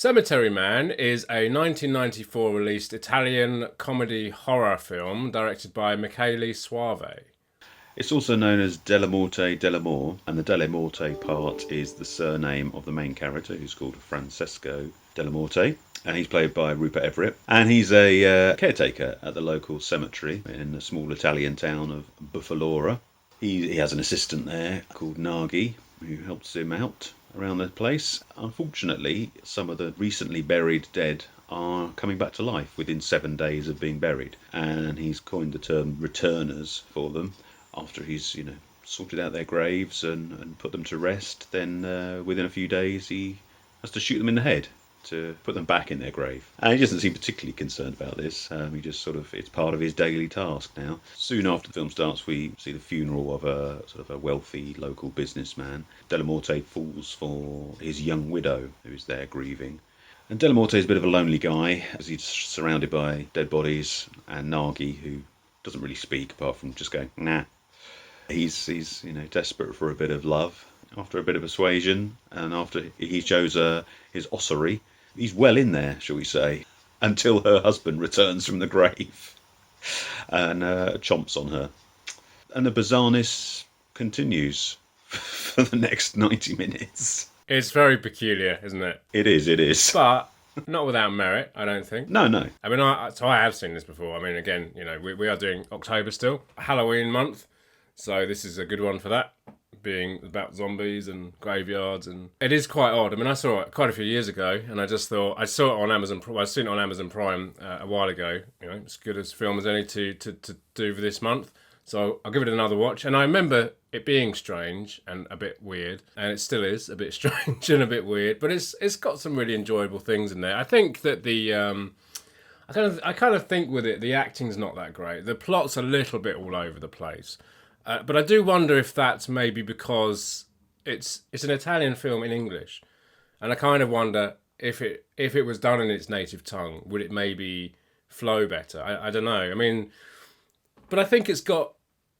Cemetery Man is a 1994 released Italian comedy horror film directed by Michele Soavi. It's also known as Dellamorte Dellamore, and the Dellamorte part is the surname of the main character, who's called Francesco Dellamorte, and he's played by Rupert Everett. And he's a caretaker at the local cemetery in the small Italian town of Buffalora. He has an assistant there called Nagi, who helps him out around the place. Unfortunately, some of the recently buried dead are coming back to life within 7 days of being buried, and he's coined the term returners for them. After he's, sorted out their graves and put them to rest, then within a few days he has to shoot them in the head to put them back in their grave. And he doesn't seem particularly concerned about this. He just it's part of his daily task now. Soon after the film starts, we see the funeral of a wealthy local businessman. Dellamorte falls for his young widow, who is there grieving. And Dellamorte is a bit of a lonely guy, as he's surrounded by dead bodies, and Nagi, who doesn't really speak apart from just going, nah. He's desperate for a bit of love. After a bit of persuasion, and after he shows his ossuary, he's well in there, shall we say, until her husband returns from the grave and chomps on her. And the bizarreness continues for the next 90 minutes. It's very peculiar, isn't it? It is. But not without merit, I don't think. No. I mean, I have seen this before. I mean, again, we are doing October still, Halloween month. So this is a good one for that, being about zombies and graveyards, and it is quite odd. I mean, I saw it quite a few years ago, and I just thought I saw it on Amazon. I've seen it on Amazon Prime a while ago. It's good as film as any to do for this month. So I'll give it another watch, and I remember it being strange and a bit weird, and it still is a bit strange and a bit weird. But it's got some really enjoyable things in there. I think that the I kind of think with it, the acting's not that great. The plot's a little bit all over the place. But I do wonder if that's maybe because it's an Italian film in English, and I kind of wonder if it was done in its native tongue, would it maybe flow better? I don't know. I mean, but I think it's got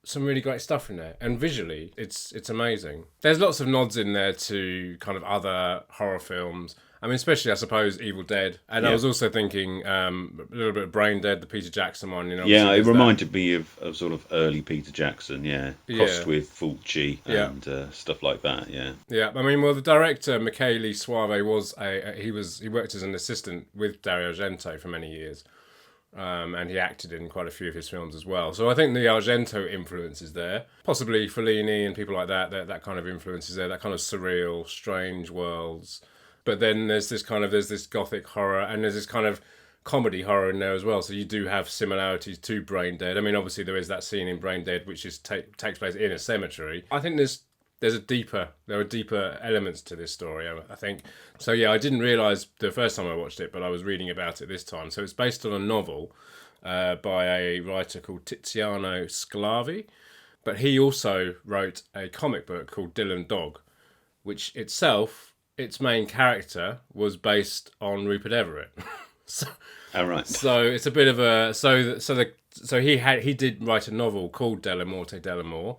some really great stuff in there, and visually it's amazing. There's lots of nods in there to kind of other horror films. I mean, especially, I suppose, Evil Dead. And yeah. I was also thinking a little bit of Brain Dead, the Peter Jackson one. Yeah, it reminded me of sort of early Peter Jackson, crossed with Fulci and stuff like that, yeah. Yeah, I mean, well, the director, Michele Soavi, he worked as an assistant with Dario Argento for many years. And he acted in quite a few of his films as well. So I think the Argento influence is there. Possibly Fellini and people like that kind of influence is there, that kind of surreal, strange worlds. But then there's this gothic horror, and there's this kind of comedy horror in there as well. So you do have similarities to Brain Dead. I mean, obviously there is that scene in Brain Dead which takes place in a cemetery. I think there are deeper elements to this story, I think. So yeah, I didn't realise the first time I watched it, but I was reading about it this time. So it's based on a novel by a writer called Tiziano Sclavi, but he also wrote a comic book called Dylan Dog, which itself, its main character was based on Rupert Everett. Right. So it's a bit of a he did write a novel called Dellamorte Dellamore,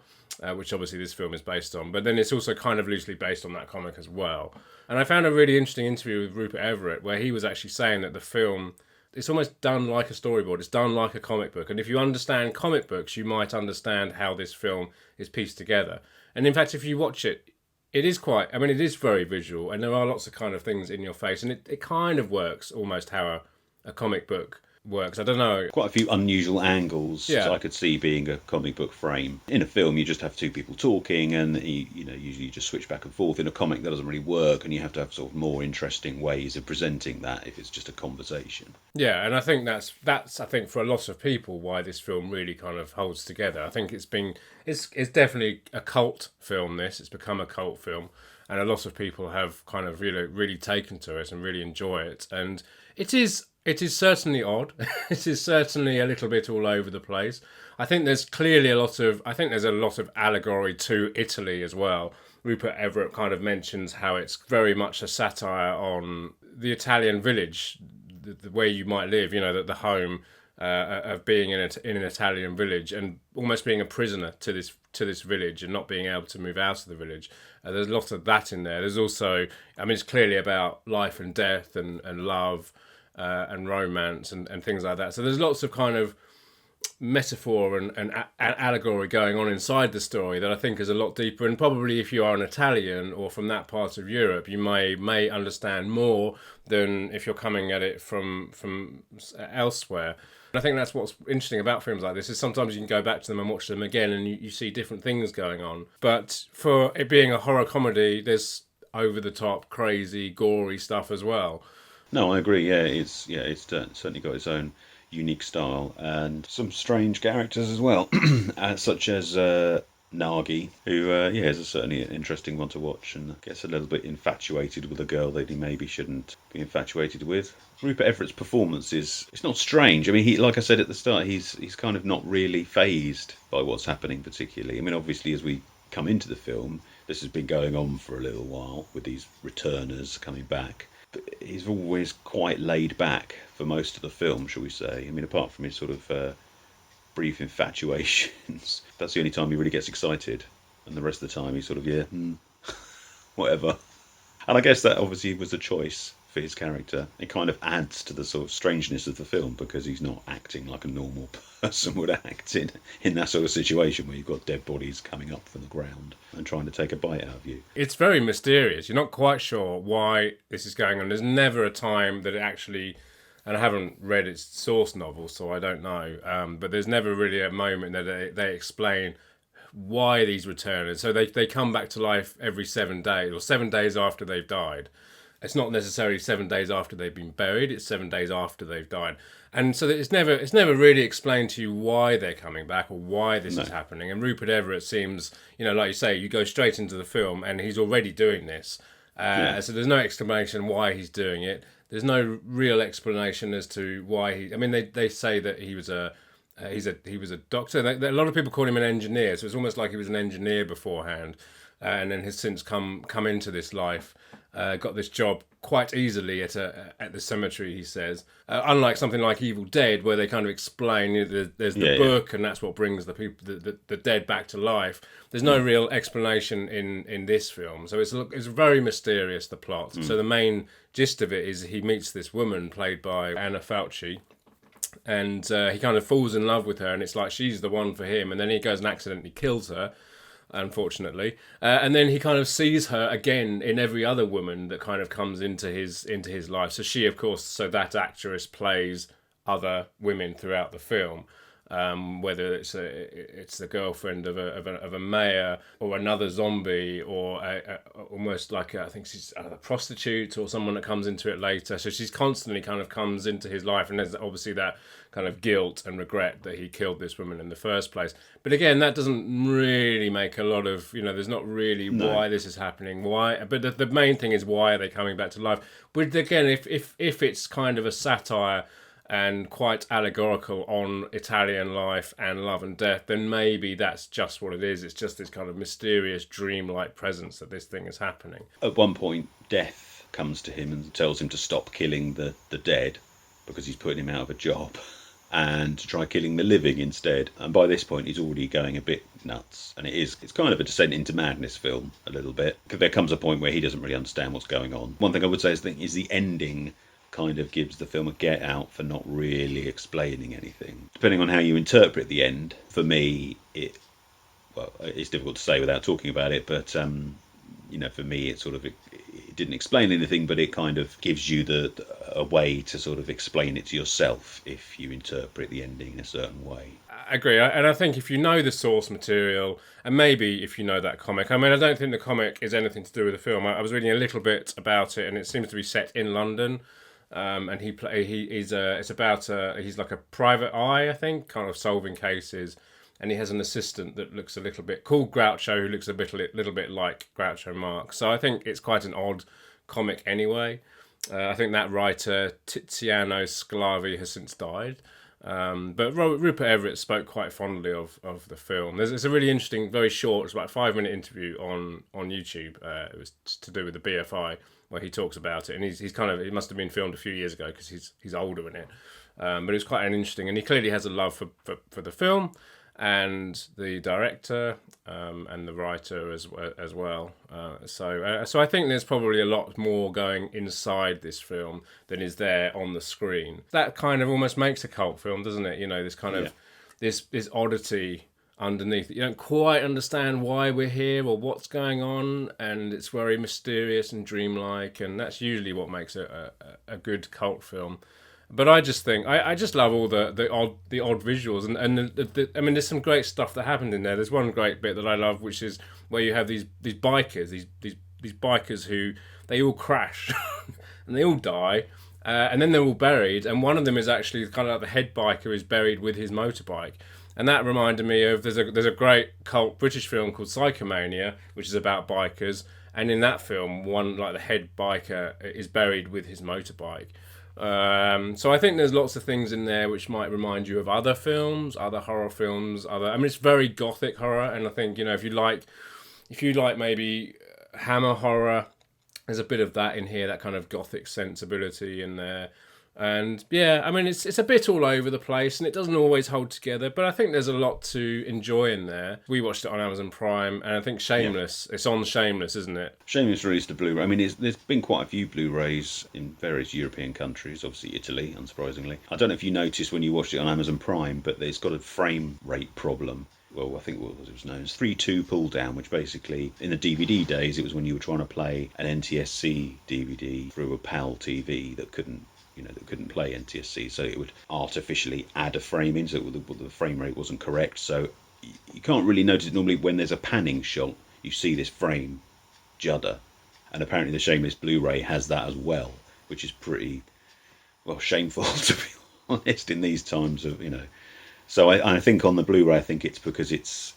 which obviously this film is based on, but then it's also kind of loosely based on that comic as well. And I found a really interesting interview with Rupert Everett where he was actually saying that the film, it's almost done like a storyboard. It's done like a comic book. And if you understand comic books, you might understand how this film is pieced together. And in fact, if you watch it, it is very visual, and there are lots of kind of things in your face, and it kind of works almost how a comic book works. I don't know. Quite a few unusual angles I could see being a comic book frame. In a film, you just have two people talking, and usually you just switch back and forth. In a comic, that doesn't really work, and you have to have sort of more interesting ways of presenting that if it's just a conversation. Yeah, and I think that's I think for a lot of people why this film really kind of holds together. I think it's definitely a cult film. It's become a cult film, and a lot of people have kind of really taken to it and really enjoy it. And it is certainly odd. It is certainly a little bit all over the place. I think there's clearly a lot of allegory to Italy as well. Rupert Everett kind of mentions how it's very much a satire on the Italian village, the way you might live, the home of being in an Italian village and almost being a prisoner to this village and not being able to move out of the village. There's lots of that in there. There's also, I mean, it's clearly about life and death and love and romance and things like that. So there's lots of kind of metaphor and allegory going on inside the story that I think is a lot deeper. And probably if you are an Italian or from that part of Europe, you may understand more than if you're coming at it from elsewhere. And I think that's what's interesting about films like this, is sometimes you can go back to them and watch them again and you see different things going on. But for it being a horror comedy, there's over the top, crazy, gory stuff as well. No, I agree. It's certainly got its own unique style and some strange characters as well, such as Nagi, who is certainly an interesting one to watch and gets a little bit infatuated with a girl that he maybe shouldn't be infatuated with. Rupert Everett's performance it's not strange. I mean, he, like I said at the start, he's kind of not really fazed by what's happening particularly. I mean, obviously, as we come into the film, this has been going on for a little while with these returners coming back. But he's always quite laid back for most of the film, shall we say. I mean, apart from his sort of brief infatuations, that's the only time he really gets excited. And the rest of the time he's sort of, whatever. And I guess that obviously was a choice for his character. It kind of adds to the sort of strangeness of the film because he's not acting like a normal person would act in that sort of situation where you've got dead bodies coming up from the ground and trying to take a bite out of you. It's very mysterious. You're not quite sure why this is going on. There's never a time that it actually, and I haven't read its source novel, so I don't know, but there's never really a moment that they explain why these returners. So they come back to life every 7 days, or 7 days after they've died. It's not necessarily 7 days after they've been buried. It's 7 days after they've died, and so it's never really explained to you why they're coming back or why this is happening. And Rupert Everett seems, like you say, you go straight into the film and he's already doing this. So there's no explanation why he's doing it. There's no real explanation as to why he. I mean, they say that he was a doctor. A lot of people call him an engineer, so it's almost like he was an engineer beforehand, and then has since come into this life. Got this job quite easily at the cemetery, he says. Unlike something like Evil Dead, where they kind of explain there's the book, and that's what brings the people, the dead back to life. There's no real explanation in this film, so it's very mysterious, the plot. So the main gist of it is he meets this woman played by Anna Fauci, and he kind of falls in love with her, and it's like she's the one for him, and then he goes and accidentally kills her, unfortunately, and then he kind of sees her again in every other woman that kind of comes into his life. So she, of course, that actress plays other women throughout the film, whether it's the girlfriend of a mayor or another zombie or almost like I think she's a prostitute or someone that comes into it later. So she's constantly kind of comes into his life, and there's obviously that kind of guilt and regret that he killed this woman in the first place. But again, that doesn't really make a lot of, there's not really why this is happening. Why? But the main thing is, why are they coming back to life? But again, if it's kind of a satire and quite allegorical on Italian life and love and death, then maybe that's just what it is. It's just this kind of mysterious, dreamlike presence that this thing is happening. At one point, Death comes to him and tells him to stop killing the dead because he's putting him out of a job, and to try killing the living instead. And by this point, he's already going a bit nuts. And it's kind of a descent into madness film, a little bit. Because there comes a point where he doesn't really understand what's going on. One thing I would say is the ending kind of gives the film a get out for not really explaining anything. Depending on how you interpret the end, for me, it's difficult to say without talking about it, but for me, it didn't explain anything, but it kind of gives you a way to sort of explain it to yourself if you interpret the ending in a certain way. I agree, and I think if you know the source material, and maybe if you know that comic, I mean, I don't think the comic is anything to do with the film. I was reading a little bit about it, and it seems to be set in London. And he's like a private eye, I think, kind of solving cases, and he has an assistant that looks a little bit called Groucho, who looks a little bit like Groucho Marx. So I think it's quite an odd comic anyway. I think that writer Tiziano Sclavi has since died, But Rupert Everett spoke quite fondly of the film. It's a really interesting, very short, it's about a 5-minute interview on YouTube. It was to do with the BFI, where he talks about it, and he's kind of, it must have been filmed a few years ago because he's older in it. But it's quite an interesting, and he clearly has a love for the film and the director and the writer as well. So I think there's probably a lot more going inside this film than is there on the screen. That kind of almost makes a cult film, doesn't it? You know, this kind of this oddity underneath it. You don't quite understand why we're here or what's going on, and it's very mysterious and dreamlike, and that's usually what makes it a good cult film. But I just think I just love all the odd visuals, and I mean, there's some great stuff that happened in there. There's one great bit that I love, which is where you have these bikers, these bikers who they all crash and they all die, and then they're all buried, and one of them is actually kind of like the head biker is buried with his motorbike. And that reminded me of there's a great cult British film called Psychomania, which is about bikers, and in that film, one like the head biker is buried with his motorbike. So I think there's lots of things in there which might remind you of other films, other horror films, I mean, it's very gothic horror, and I think, you know, if you like maybe Hammer horror, there's a bit of that in here, that kind of gothic sensibility in there. And yeah, I mean, it's a bit all over the place, and it doesn't always hold together, but I think there's a lot to enjoy in there. We watched it on Amazon Prime, and I think Shameless, it's on Shameless, isn't it? Shameless released a Blu-ray. I mean, there's been quite a few Blu-rays in various European countries, obviously Italy, unsurprisingly. I don't know if you noticed when you watched it on Amazon Prime, but it's got a frame rate problem. Well, I think what it was known as 3:2 pull down, which basically, in the DVD days, it was when you were trying to play an NTSC DVD through a PAL TV that couldn't play NTSC, so it would artificially add a frame in, so the frame rate wasn't correct. So you can't really notice it normally when there's a panning shot. You see this frame judder, and apparently the Shameless Blu-ray has that as well, which is pretty shameful to be honest in these times of So I think on the Blu-ray, I think it's because it's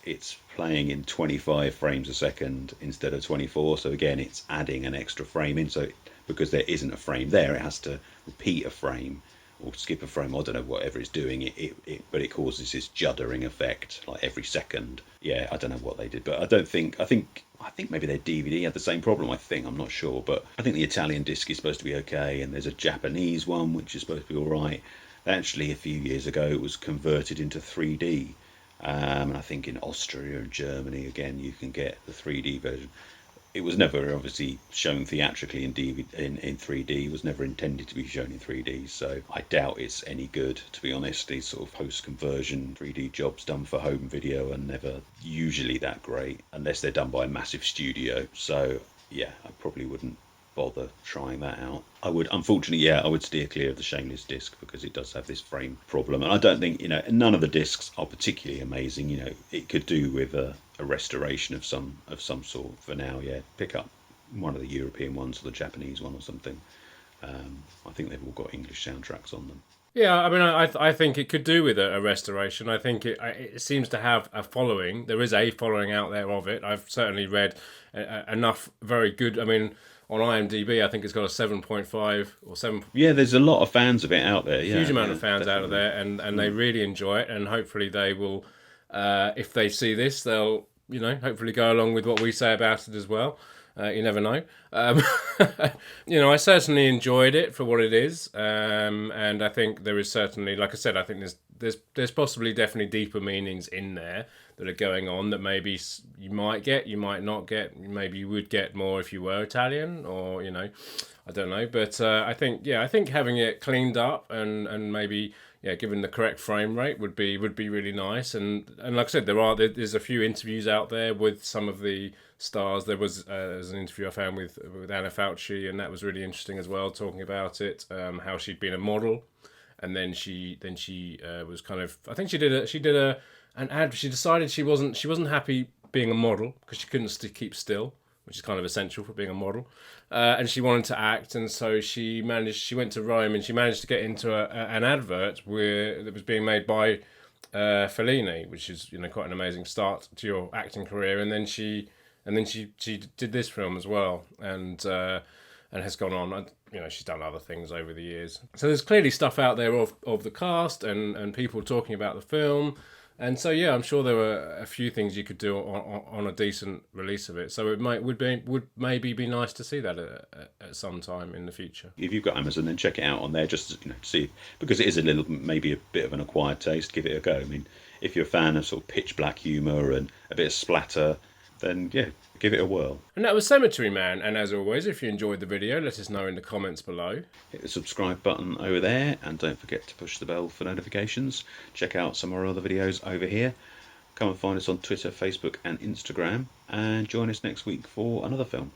playing in 25 frames a second instead of 24. So again, it's adding an extra frame in. So because there isn't a frame there, it has to repeat a frame or skip a frame. I don't know, whatever it's doing, but it causes this juddering effect like every second. Yeah, I don't know what they did, but I think maybe their DVD had the same problem. I'm not sure, but I think the Italian disc is supposed to be okay, and there's a Japanese one which is supposed to be all right. Actually, a few years ago, it was converted into 3D. And I think in Austria and Germany, again, you can get the 3D version. It was never obviously shown theatrically in 3D. It was never intended to be shown in 3D. So I doubt it's any good, to be honest. These sort of post-conversion 3D jobs done for home video are never usually that great, unless they're done by a massive studio. So yeah, I probably wouldn't bother trying that out. I would steer clear of the Shameless disc because it does have this frame problem, and I don't think none of the discs are particularly amazing. It could do with a restoration of some sort. For now, yeah, pick up one of the European ones or the Japanese one or something. I think they've all got English soundtracks on them. Yeah, I mean, I think it could do with a restoration. I think it seems to have a following. There is a following out there of it. I've certainly read enough very good. I mean, on IMDb, I think it's got a 7.5 or 7. Yeah, there's a lot of fans of it out there. Yeah, huge amount of fans definitely. out of there, and they really enjoy it. And hopefully they will, if they see this, they'll hopefully go along with what we say about it as well. You never know. I certainly enjoyed it for what it is, and I think there is certainly, like I said, I think there's possibly definitely deeper meanings in there that are going on that maybe you might get, you might not get, maybe you would get more if you were Italian, or I don't know. But I think having it cleaned up and maybe given the correct frame rate would be really nice. And like I said, there's a few interviews out there with some of the stars. There's an interview I found with Anna Fauci, and that was really interesting as well, talking about it, how she'd been a model, and then she was kind of, I think she did an ad. She decided she wasn't happy being a model because she couldn't keep still, which is kind of essential for being a model, and she wanted to act, and so she went to Rome, and she managed to get into an advert that was being made by Fellini, which is quite an amazing start to your acting career, and then she did this film as well, and and has gone on. You know, she's done other things over the years. So there's clearly stuff out there of the cast and people talking about the film. And so yeah, I'm sure there were a few things you could do on a decent release of it. So it would maybe be nice to see that at some time in the future. If you've got Amazon, then check it out on there, just to see, because it is maybe a bit of an acquired taste. Give it a go. I mean, if you're a fan of sort of pitch black humour and a bit of splatter, then yeah, give it a whirl. And that was Cemetery Man. And as always, if you enjoyed the video, let us know in the comments below. Hit the subscribe button over there, and don't forget to push the bell for notifications. Check out some of our other videos over here. Come and find us on Twitter, Facebook and Instagram, and join us next week for another film.